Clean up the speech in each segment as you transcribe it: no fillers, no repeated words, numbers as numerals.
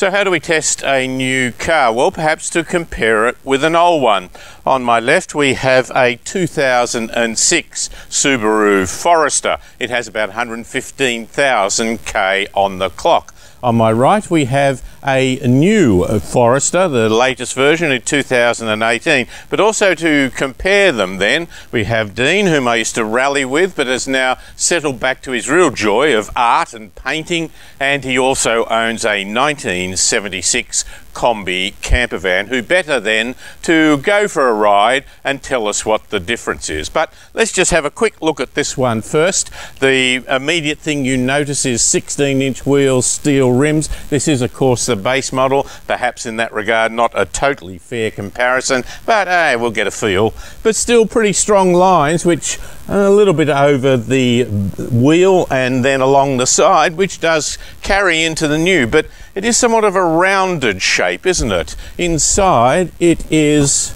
So how do we test a new car? Well, perhaps to compare it with an old one. On my left we have a 2006 Subaru Forester. It has about 115,000 K on the clock. On my right we have a new Forester, the latest version in 2018. But also to compare them then, we have Dean, whom I used to rally with, but has now settled back to his real joy of art and painting, and he also owns a 1976 Combi camper van, who better then to go for a ride and tell us what the difference is. But let's just have a quick look at this one first. The immediate thing you notice is 16-inch wheels, steel rims. This is of course the base model, perhaps in that regard not a totally fair comparison, but hey, we'll get a feel. But still pretty strong lines, which a little bit over the wheel and then along the side, which does carry into the new, but it is somewhat of a rounded shape, isn't it? Inside it is,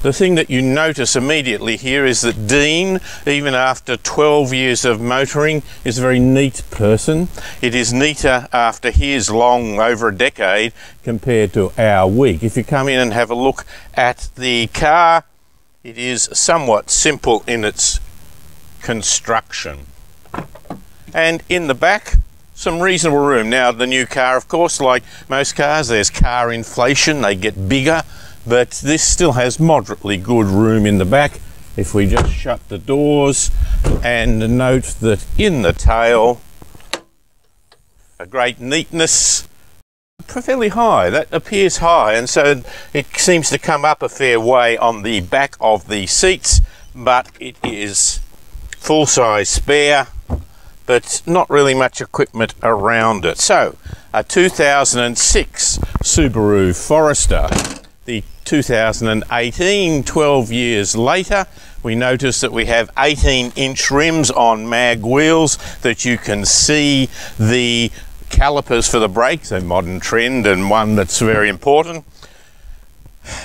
the thing that you notice immediately here is that Dean, even after 12 years of motoring, is a very neat person. It is neater after his long, over a decade, compared to our week. If you come in and have a look at the car, it is somewhat simple in its construction. And in the back, some reasonable room. Now, the new car, of course, like most cars, there's car inflation, they get bigger, but this still has moderately good room in the back. If we just shut the doors and note that in the tail, a great neatness, fairly high. That appears high, and so it seems to come up a fair way on the back of the seats, but it is full-size spare, but not really much equipment around it. So, a 2006 Subaru Forester. The 2018, 12 years later, we notice that we have 18-inch rims on mag wheels, that you can see the calipers for the brakes, a modern trend and one that's very important.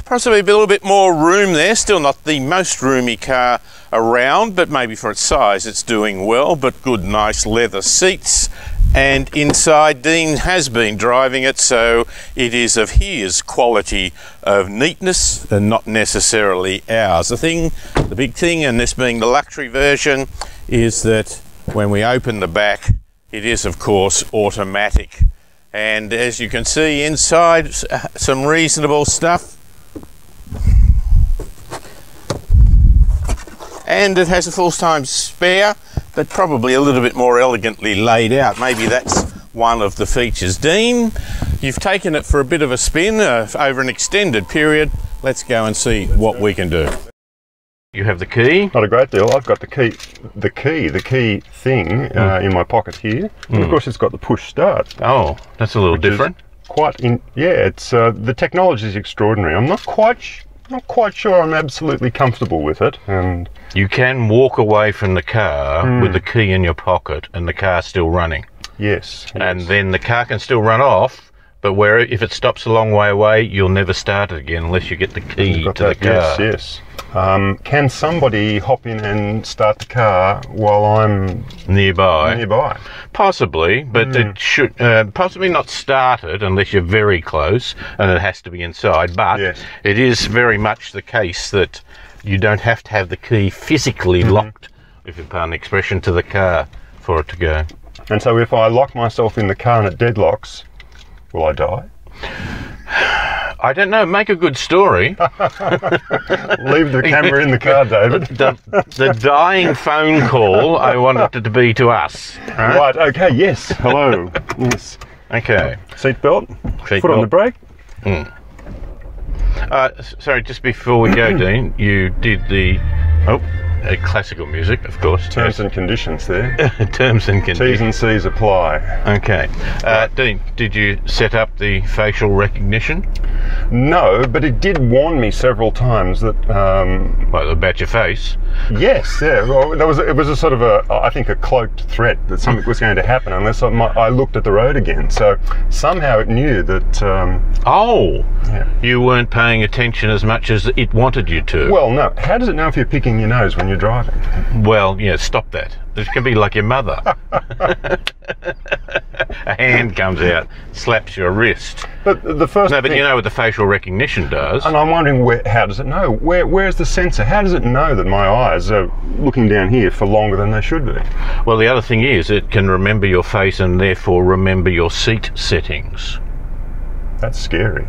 Possibly a little bit more room there, still not the most roomy car around, but maybe for its size it's doing well, but good nice leather seats. And inside, Dean has been driving it, so it is of his quality of neatness and not necessarily ours. The big thing, and this being the luxury version, is that when we open the back, it is of course automatic. And as you can see inside, some reasonable stuff. And it has a full-time spare, but probably a little bit more elegantly laid out. Maybe that's one of the features. Dean, you've taken it for a bit of a spin over an extended period. Let's go and see what we can do. You have the key? Not a great deal. I've got the key thing in my pocket here. And of course it's got the push start. Oh, that's a little different. It's the technology is extraordinary. I'm not quite sure I'm absolutely comfortable with it. And you can walk away from the car with the key in your pocket and the car's still running. Yes. And then the car can still run off, but if it stops a long way away, you'll never start it again unless you get the key to the car. Yes. Can somebody hop in and start the car while I'm nearby? Possibly, but it should possibly not start it unless you're very close, and it has to be inside. But it is very much the case that you don't have to have the key physically locked, if you pardon the expression, to the car for it to go. And so if I lock myself in the car and it deadlocks, will I die? I don't know, make a good story. Leave the camera in the car, David. The dying phone call, I want it to be to us. Right, okay, yes, hello. Yes. Okay. Seatbelt, foot on the brake. Sorry, just before we go, Dean, you did the... classical music, of course. Terms and conditions there. Terms and conditions. T's and C's apply. Okay. Dean, did you set up the facial recognition? No, but it did warn me several times that... Well, about your face? Yes, yeah. Well, it was a sort of I think a cloaked threat that something was going to happen unless I looked at the road again. So somehow it knew that... You weren't paying attention as much as it wanted you to. Well, no. How does it know if you're picking your nose when you're you're driving. Well, yeah, stop that. This can be like your mother. A hand comes out, slaps your wrist. But the first No, but thing, you know what the facial recognition does. and I'm wondering how does it know? Where's the sensor? How does it know that my eyes are looking down here for longer than they should be? Well, the other thing is it can remember your face and therefore remember your seat settings. That's scary.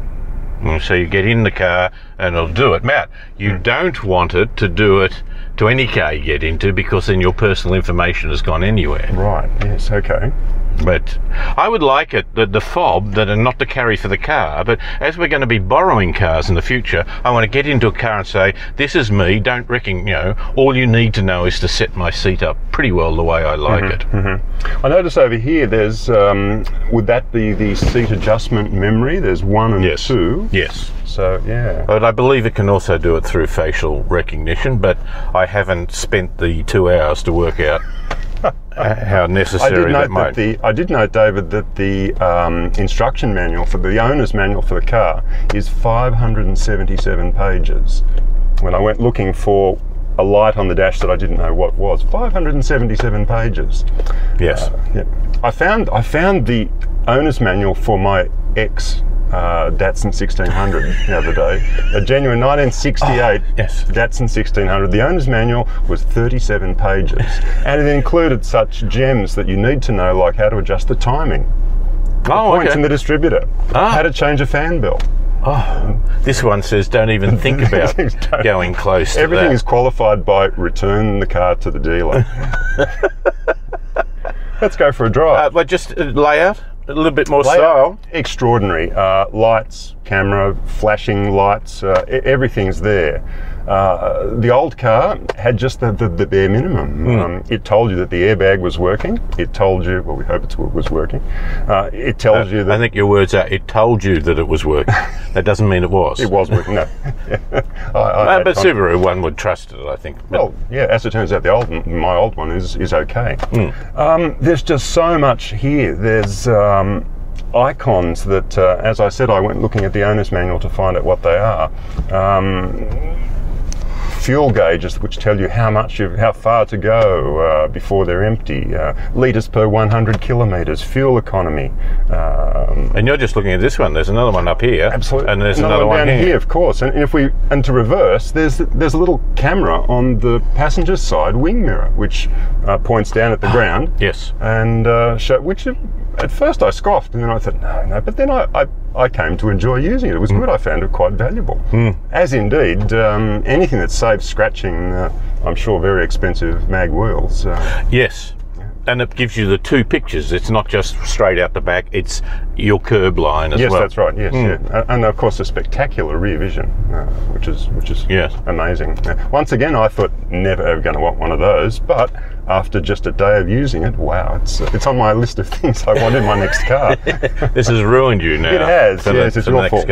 And so you get in the car and it'll do it. Matt, you don't want it to do it to any car you get into, because then your personal information has gone anywhere. Right, yes, okay. But I would like it, the fob, that are not to carry for the car, but as we're going to be borrowing cars in the future, I want to get into a car and say, this is me, don't reckon, all you need to know is to set my seat up pretty well the way I like it. I notice over here there's, would that be the seat adjustment memory? There's 1 and 2. Yes. So, yeah. But I believe it can also do it through facial recognition, but I haven't spent the 2 hours to work out how necessary that might be. I did note, David, that the instruction manual for the owner's manual for the car is 577 pages. When I went looking for a light on the dash that I didn't know what was, 577 pages. Yes. Yeah. I found the owner's manual for my ex Datsun 1600 the other day, a genuine 1968 Datsun 1600. The owner's manual was 37 pages, and it included such gems that you need to know, like how to adjust the timing, points in the distributor, how to change a fan belt. This one says don't even think about going close to Everything that. is qualified by return the car to the dealer. Let's go for a drive. But just layout, a little bit more style. Extraordinary. Lights, camera, flashing lights, everything's there. The old car had just the bare minimum. It told you that the airbag was working. It told you, well, we hope it was working. It tells you that... I think your words are, it told you that it was working. That doesn't mean it was. It was working, no. But Subaru, one would trust it, I think. But, well, yeah, as it turns out, my old one is okay. There's just so much here. There's icons that, as I said, I went looking at the owner's manual to find out what they are. Fuel gauges which tell you how far to go before they're empty, litres per 100 kilometres, fuel economy. And you're just looking at this one. There's another one up here. Absolutely. And there's another one down here, of course. And to reverse, there's a little camera on the passenger's side wing mirror which points down at the ground. Yes. And which at first I scoffed, and then I thought no, but then I came to enjoy using it. It was good. I found it quite valuable. As indeed anything that saves scratching, I'm sure, very expensive mag wheels. Yes. And it gives you the 2 pictures. It's not just straight out the back, it's your curb line as well. Yes, that's right, yes. Yeah. And of course a spectacular rear vision, which is amazing. Once again, I thought never ever going to want one of those, but after just a day of using it, wow, it's on my list of things I want in my next car. This has ruined you now. It has, yes, it's your fault.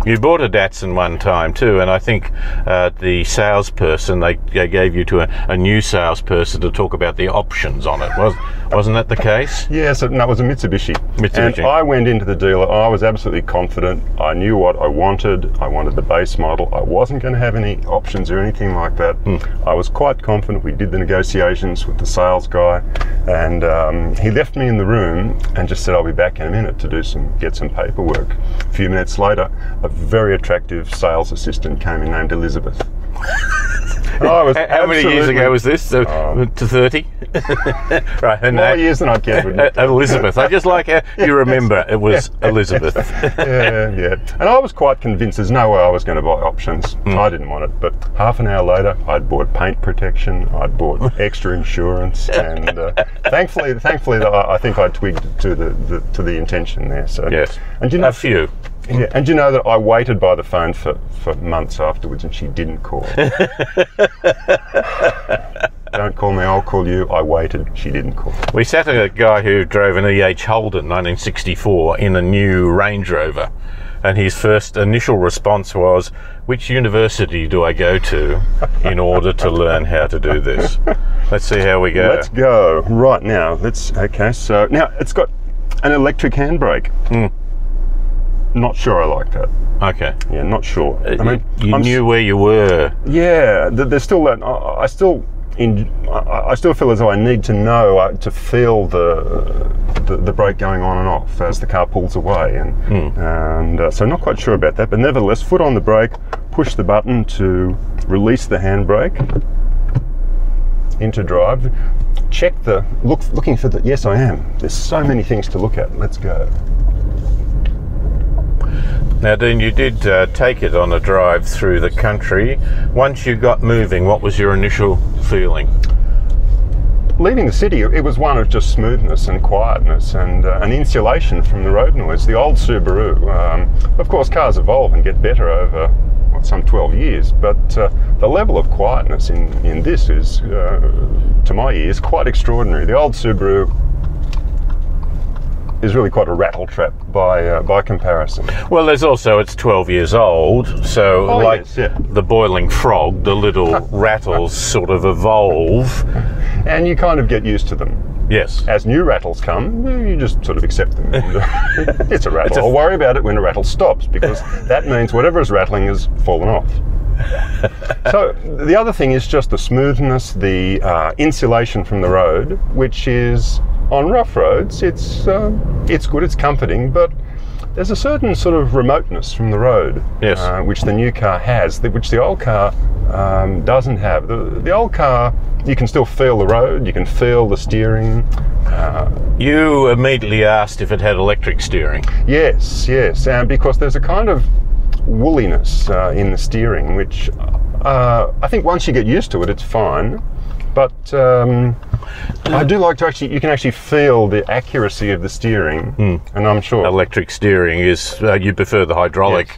You bought a Datsun one time too, and I think the salesperson, they gave you to a new salesperson to talk about the options on it. Wasn't that the case? Yes, no, it was a Mitsubishi. And I went into the dealer, I was absolutely confident. I knew what I wanted. I wanted the base model. I wasn't going to have any options or anything like that. I was quite confident. We did the negotiations with the sales guy, and he left me in the room and just said, I'll be back in a minute to get some paperwork. A few minutes later, a very attractive sales assistant came in named Elizabeth. How many years ago was this? To 30? Right. More years than I care to admit. Elizabeth. I just like how you remember it was Elizabeth. Yeah. And I was quite convinced there's no way I was going to buy options. I didn't want it. But half an hour later, I'd bought paint protection, I'd bought extra insurance, and thankfully, I think I twigged to the intention there. So yes, and you know, a few. Yeah, and you know that I waited by the phone for months afterwards, and she didn't call. Don't call me, I'll call you. I waited, she didn't call. We sat a guy who drove an EH Holden 1964 in a new Range Rover, and his first initial response was, which university do I go to in order to learn how to do this? Let's see how we go. Let's go. Right now, okay, so now it's got an electric handbrake. not sure I like that. Okay. Yeah, not sure. I mean, you knew where you were. Yeah, there's still that. I still feel as though I need to know to feel the brake going on and off as the car pulls away, and so not quite sure about that. But nevertheless, foot on the brake, push the button to release the handbrake into drive. Check looking for the. Yes, I am. There's so many things to look at. Let's go. Now, Dean, you did take it on a drive through the country. Once you got moving, what was your initial feeling? Leaving the city, it was one of just smoothness and quietness and an insulation from the road noise. The old Subaru, of course, cars evolve and get better over some 12 years, but the level of quietness in this is, to my ears, quite extraordinary. The old Subaru is really quite a rattle trap by comparison. Well, there's also, it's 12 years old, so yes, yeah. The boiling frog, the little rattles sort of evolve. And you kind of get used to them. Yes. As new rattles come, you just sort of accept them. It's a rattle. I'll worry about it when a rattle stops, because that means whatever is rattling has fallen off. So the other thing is just the smoothness, the insulation from the road, which is, on rough roads, it's good, it's comforting, but there's a certain sort of remoteness from the road, yes, which the new car has, which the old car doesn't have. The old car, you can still feel the road, you can feel the steering. You immediately asked if it had electric steering. Yes, because there's a kind of woolliness in the steering, which I think once you get used to it, it's fine. But I do like to you can actually feel the accuracy of the steering, and I'm sure electric steering is. You prefer the hydraulic?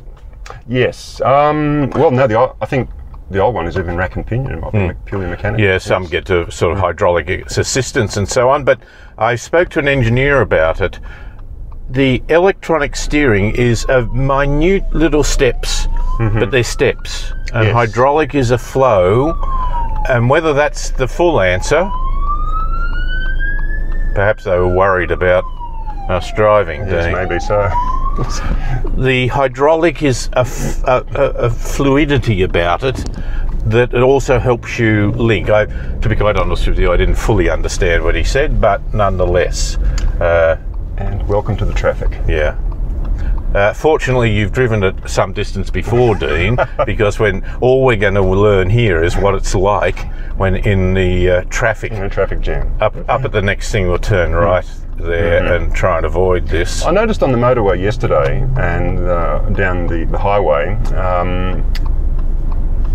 Yes. Well, no. I think the old one is even rack and pinion, purely mechanical. Yeah, some get to sort of hydraulic assistance and so on. But I spoke to an engineer about it. The electronic steering is of minute little steps, but they're steps, and hydraulic is a flow. And whether that's the full answer, perhaps they were worried about us driving. Yes, maybe so. The hydraulic is a fluidity about it that it also helps you link. To be quite honest with you, I didn't fully understand what he said, but nonetheless. And welcome to the traffic. Yeah. Fortunately, you've driven it some distance before, Dean, because when all we're going to learn here is what it's like when in the traffic. In a traffic jam. Up at the next single turn right there and try and avoid this. I noticed on the motorway yesterday and down the highway,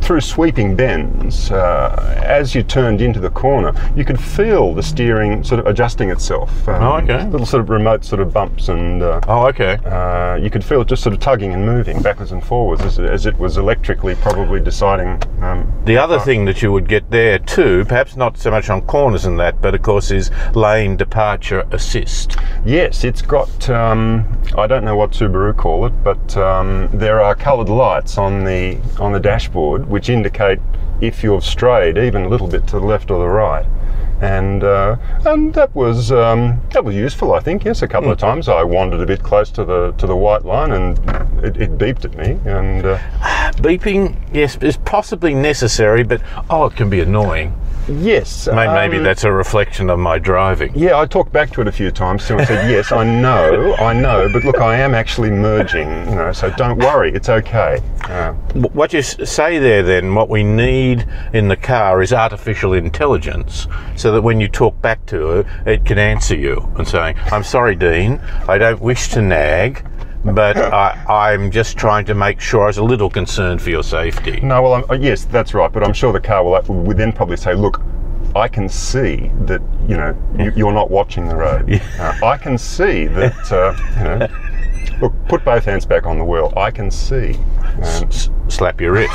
through sweeping bends, as you turned into the corner, you could feel the steering sort of adjusting itself. Little sort of remote sort of bumps, and you could feel it just sort of tugging and moving backwards and forwards as it was electrically probably deciding. The other thing that you would get there too, perhaps not so much on corners and that, but of course, is lane departure assist. Yes, it's got, I don't know what Subaru call it, but there are coloured lights on the dashboard which indicate if you've strayed even a little bit to the left or the right, and that was useful, I think. Yes, a couple of times I wandered a bit close to the white line, and it beeped at me. And beeping, yes, is possibly necessary, but it can be annoying. Yes. Maybe that's a reflection of my driving. Yeah, I talked back to it a few times too and said, yes, I know, but look, I am actually merging, so don't worry, it's okay. What you say there then, what we need in the car is artificial intelligence, so that when you talk back to it, it can answer you and saying, I'm sorry, Dean, I don't wish to nag, but I'm just trying to make sure I was a little concerned for your safety. No, well, yes, that's right, but I'm sure the car would then probably say, look, I can see that, you're not watching the road. Yeah. I can see that, look, put both hands back on the wheel. I can see. Slap your wrist.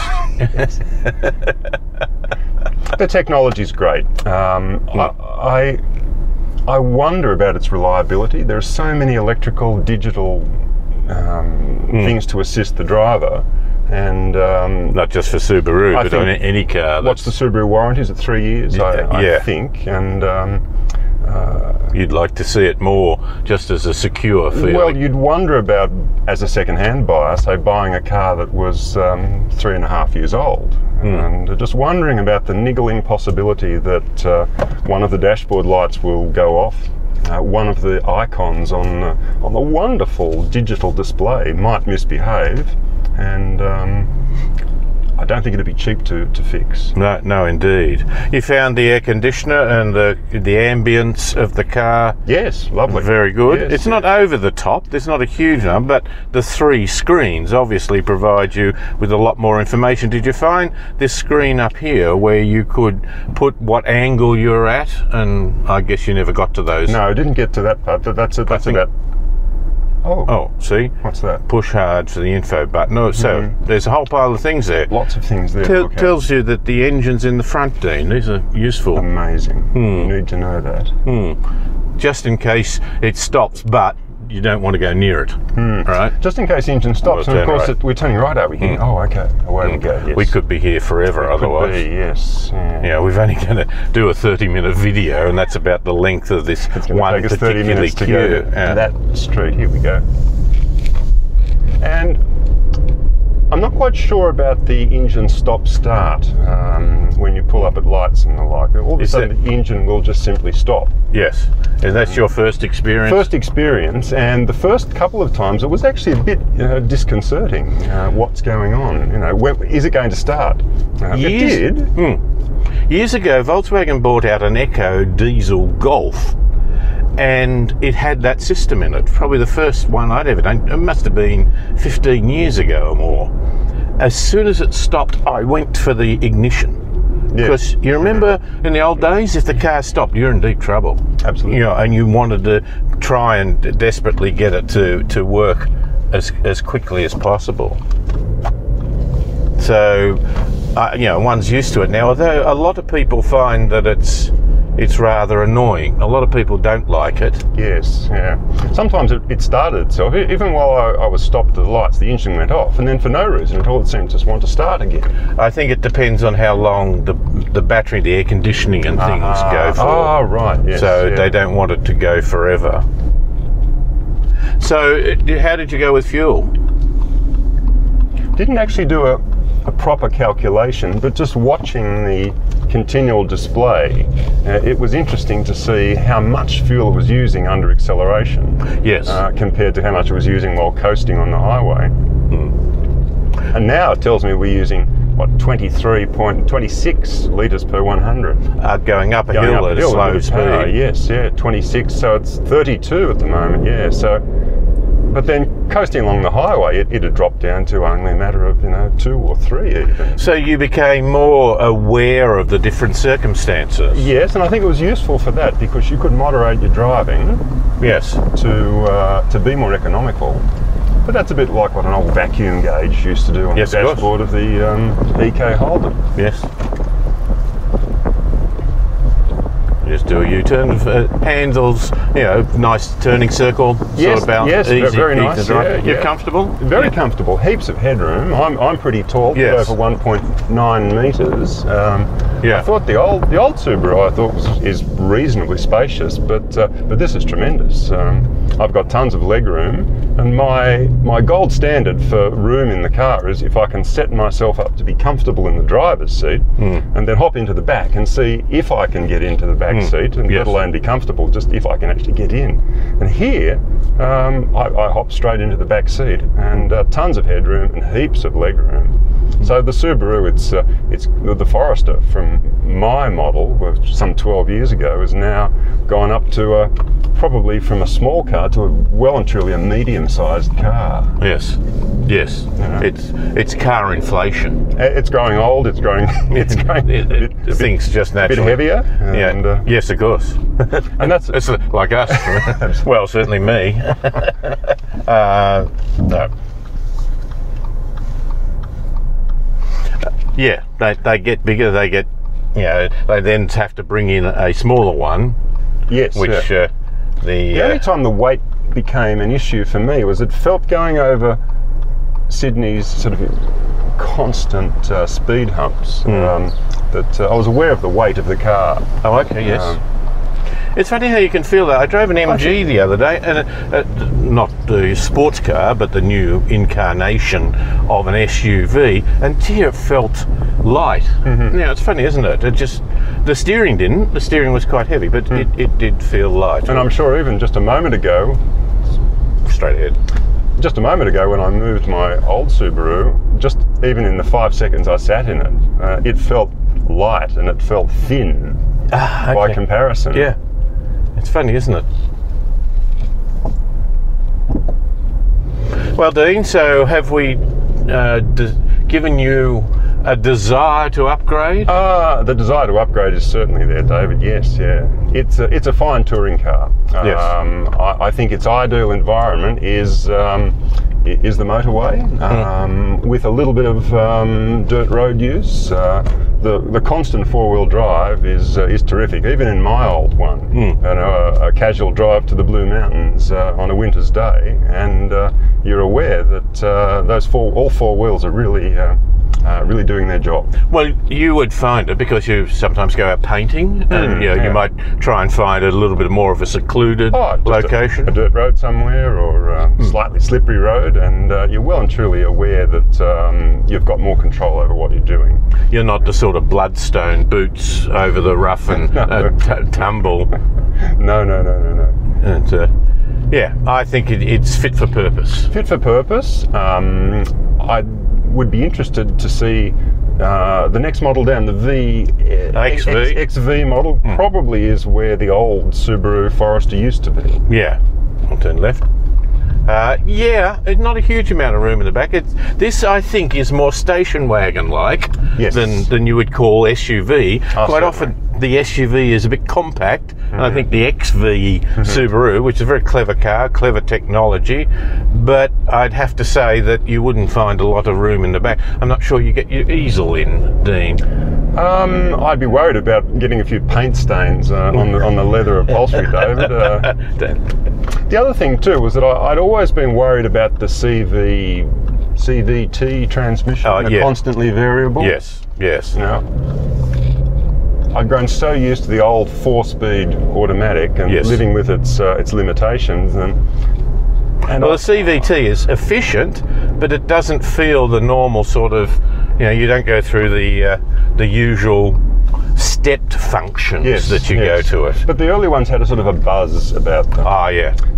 The technology's great. I wonder about its reliability. There are so many electrical, digital things to assist the driver, and not just for Subaru, but on any car. What's the Subaru warranty? Is it 3 years? I think, and You'd like to see it more just as a secure feeling. Well, you'd wonder about, as a second-hand buyer, say buying a car that was 3.5 years old, and just wondering about the niggling possibility that one of the dashboard lights will go off. One of the icons on the wonderful digital display might misbehave, and I don't think it'd be cheap to fix. No, indeed. You found the air conditioner and the ambience of the car? Yes, lovely. Very good. Yes, it's not over the top. There's not a huge number, but the 3 screens obviously provide you with a lot more information. Did you find this screen up here where you could put what angle you're at? And I guess you never got to those. No, I didn't get to that part. That's about. Oh, see? What's that? Push hard for the info button. No, so there's a whole pile of things there. Lots of things there. Tells you that the engine's in the front, Dean. These are useful. Amazing. You need to know that. Just in case it stops, but you don't want to go near it. Right? Just in case the engine stops, and of course we're turning right, are we? Oh, okay. Away we go. Yes. We could be here forever otherwise. Could be, yes. Yeah, we've only going to do a 30-minute video, and that's about the length of this one take us 30 particular minutes to queue. go to that street. Here we go. And I'm not quite sure about the engine stop-start when you pull up at lights and the like. All of a sudden the engine will just simply stop. Yes. And that's your first experience? First experience, and the first couple of times it was actually a bit disconcerting. What's going on? Is it going to start? It did. Years ago, Volkswagen bought out an Echo diesel Golf, and it had that system in it. Probably the first one I'd ever done. It must have been 15 years ago or more. As soon as it stopped, I went for the ignition. Because you remember in the old days, if the car stopped, you're in deep trouble. Absolutely. And you wanted to try and desperately get it to work as quickly as possible. So, one's used to it now. Although a lot of people find that it's rather annoying. A lot of people don't like it. Yes, yeah. Sometimes it started itself. Even while I was stopped at the lights, the engine went off, and then for no reason at all, it seemed to just want to start again. I think it depends on how long the battery, the air conditioning and things go for. Oh, right, yes. So they don't want it to go forever. So how did you go with fuel? Didn't actually do a proper calculation, but just watching the continual display, it was interesting to see how much fuel it was using under acceleration. Yes. Compared to how much it was using while coasting on the highway. And now it tells me we're using, what, 26 litres per 100. Going up a hill at a slow speed. Yes, 26, so it's 32 at the moment, But then coasting along the highway, it had dropped down to only a matter of 2 or 3 even. So you became more aware of the different circumstances. Yes, and I think it was useful for that because you could moderate your driving. Yes. To be more economical. But that's a bit like what an old vacuum gauge used to do on the dashboard of the EK Holden. Yes. Just do a U-turn, handles, nice turning circle, sort of balance, easy, very nice. You're comfortable? Very comfortable. Heaps of headroom. I'm pretty tall, over 1.9 metres. I thought the old Subaru is reasonably spacious, but this is tremendous. I've got tons of leg room, and my gold standard for room in the car is if I can set myself up to be comfortable in the driver's seat, and then hop into the back and see if I can get into the back seat, and let alone be comfortable, just if I can actually get in. And here, I hop straight into the back seat, and tons of headroom and heaps of leg room. So the Subaru, it's the Forester from my model, some 12 years ago, has now gone up to probably from a small car to well and truly a medium-sized car. Yes. It's car inflation. It's growing old. It's growing. Things just naturally. A bit heavier. And, yes, of course. And it's like us. Well, certainly me. No. Yeah, they get bigger. They get, they then have to bring in a smaller one. Yes. Which the only time the weight became an issue for me was it felt going over Sydney's sort of constant speed humps that I was aware of the weight of the car. Oh, okay, yes. It's funny how you can feel that. I drove an MG the other day, and not the sports car, but the new incarnation of an SUV, and dear, it felt light. Yeah, it's funny, isn't it? It just, the steering didn't. The steering was quite heavy, but it did feel light. And I'm sure even just a moment ago, straight ahead. Just a moment ago when I moved my old Subaru, just even in the 5 seconds I sat in it, it felt light and it felt thin by comparison. Yeah, it's funny, isn't it? Well, Dean, so have we given you a desire to upgrade? The desire to upgrade is certainly there, David. Yes, yeah. It's a fine touring car. Yes. I think its ideal environment is the motorway, with a little bit of dirt road use. The constant 4-wheel drive is terrific, even in my old one. You know, a casual drive to the Blue Mountains on a winter's day, and you're aware that all 4 wheels are really doing their job. Well, you would find it because you sometimes go out painting, and you might try and find a little bit more of a secluded location, a dirt road somewhere, or a slightly slippery road, and you're well and truly aware that you've got more control over what you're doing. You're not the sort of bloodstone boots over the rough and tumble. No. And yeah, I think it's fit for purpose. Fit for purpose. I would be interested to see the next model down, the XV model, probably is where the old Subaru Forester used to be. Yeah, I'll turn left. Yeah, it's not a huge amount of room in the back. This, I think, is more station wagon-like than you would call SUV. Quite often, the SUV is a bit compact, and I think the XV Subaru, which is a very clever car, clever technology, but I'd have to say that you wouldn't find a lot of room in the back. I'm not sure you get your easel in, Dean. I'd be worried about getting a few paint stains on the leather upholstery, David. The other thing too was that I'd always been worried about the CVT transmission, constantly variable. Yes. You know, I'd grown so used to the old 4-speed automatic and living with its limitations, and well, the CVT is efficient, but it doesn't feel the normal sort of, you don't go through the usual stepped functions that you go to it. But the early ones had a sort of a buzz about them.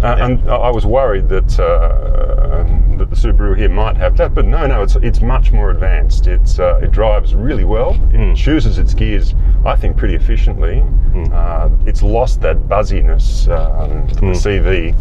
And I was worried that that the Subaru here might have that, but no, it's much more advanced. It drives really well. It chooses its gears, I think, pretty efficiently. It's lost that buzziness, the CV.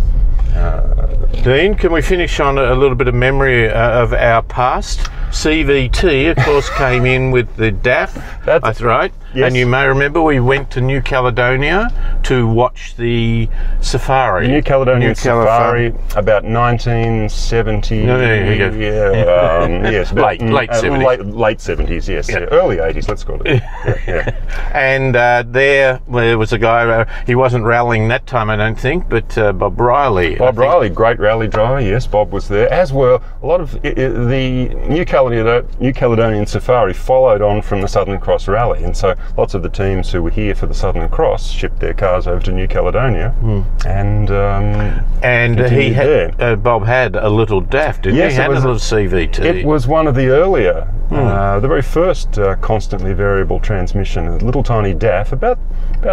Dean, can we finish on a little bit of memory of our past? CVT, of course, came in with the DAF. That's right. Yes. And you may remember we went to New Caledonia to watch the Safari. The New Caledonian Safari, about 1970. Yes. Late 70s. Late 70s, yes. Yeah. Early 80s, let's call it. And there was a guy, he wasn't rallying that time, I don't think, but Bob Riley. Bob Riley, great rally driver, yes, Bob was there, as were a lot of the New Caledonian Safari followed on from the Southern Cross Rally, and so lots of the teams who were here for the Southern Cross shipped their cars over to New Caledonia, and he had Bob had a little DAF, didn't he? He had a little CVT. It was one of the earlier, the very first constantly variable transmission, a little tiny DAF, about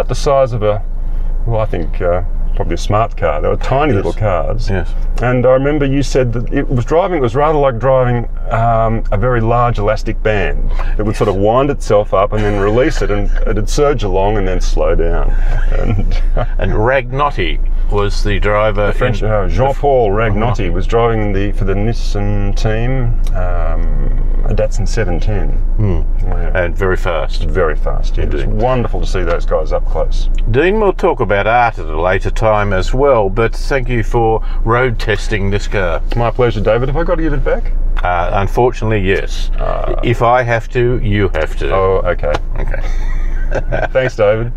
the size of I think probably a smart car. They were tiny little cars. Yes. And I remember you said that it was rather like driving a very large elastic band. It would sort of wind itself up and then release it, and it'd surge along and then slow down. And Ragnotti was the driver. The French Jean-Paul Ragnotti was driving for the Nissan team, a Datsun 710. And very fast. Very fast, yeah. It was wonderful to see those guys up close. Dean, we'll talk about art at a later time as well, but thank you for road testing this car. It's my pleasure, David. Have I got to give it back? Unfortunately, yes. If I have to, you have to. Oh, okay. Okay. Thanks, David.